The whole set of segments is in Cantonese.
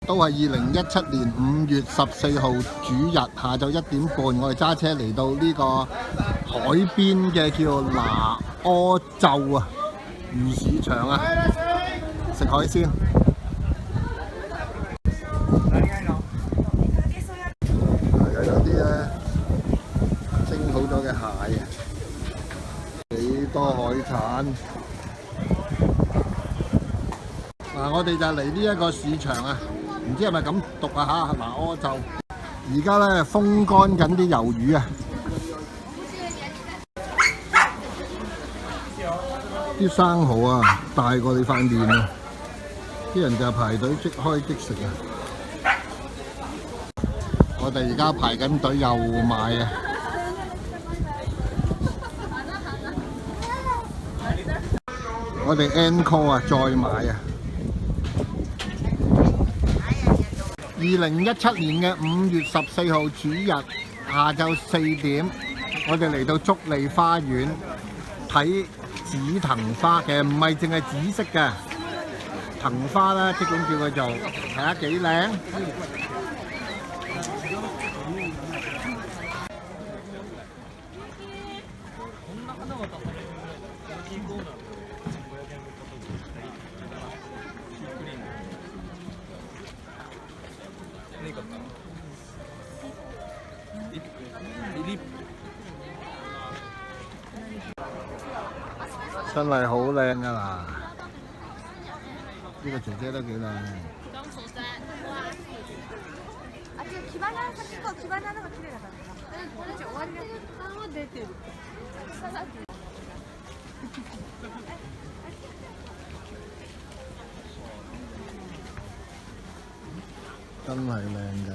都係2017年5月14號主日下晝1點半，我哋揸車嚟到呢個海邊嘅叫拿柯州啊魚市場啊，食海鮮。又有啲咧蒸好咗嘅蟹啊，幾多海產。嗱，我哋就嚟呢一個市場啊，唔知係咪咁讀啊嚇？拿柯州而家咧風乾緊啲魷魚啊，啲生蠔啊大過你塊面啊，啲人就排隊即開即食啊！我哋而家排緊隊又買啊！我哋 encore 啊，再買啊！2017年嘅5月14號主日下晝4點，我哋嚟到竹利花園睇紫藤花嘅，唔係淨係紫色嘅藤花啦，即管叫佢做，睇下幾靚。真係好靚㗎啦！呢個姐姐都幾靚。真係靚㗎！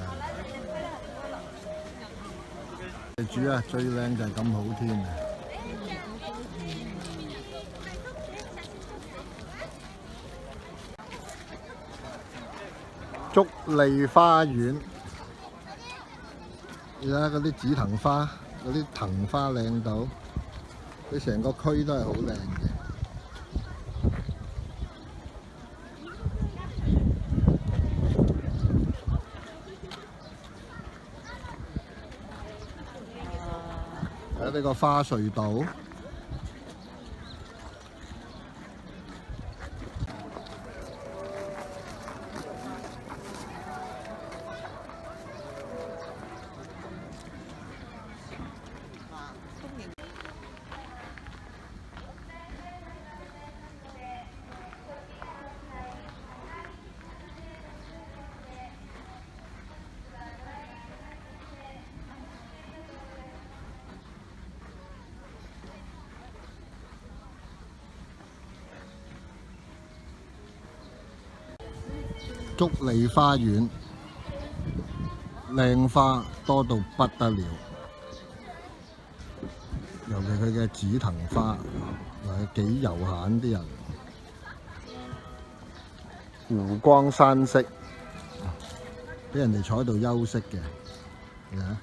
主啊，最靚就係咁好天啊！竹利花園，而家嗰啲紫藤花，嗰啲藤花靚到，佢成個區都係好靚嘅。睇下呢個花隧道。竹利花園靚花多到不得了，尤其佢嘅紫藤花，係幾悠閒啲人，湖光山色，俾人哋坐喺度休息嘅，啊！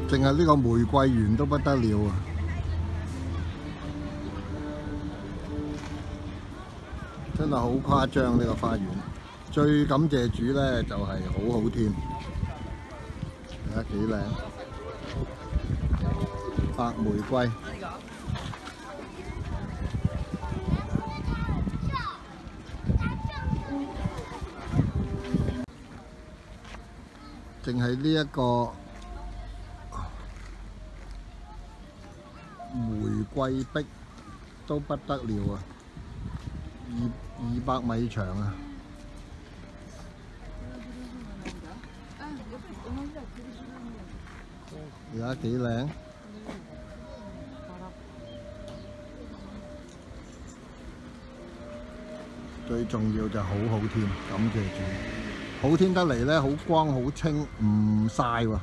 淨係呢個玫瑰園都不得了啊！真係好誇張呢個花園，最感謝主咧就係好好天，睇下幾靚，白玫瑰，淨係呢一個玫瑰壁都不得了啊！200米長啊！而家幾靚，最重要就好好天，感謝主。好天得嚟咧，好光好清，唔曬喎。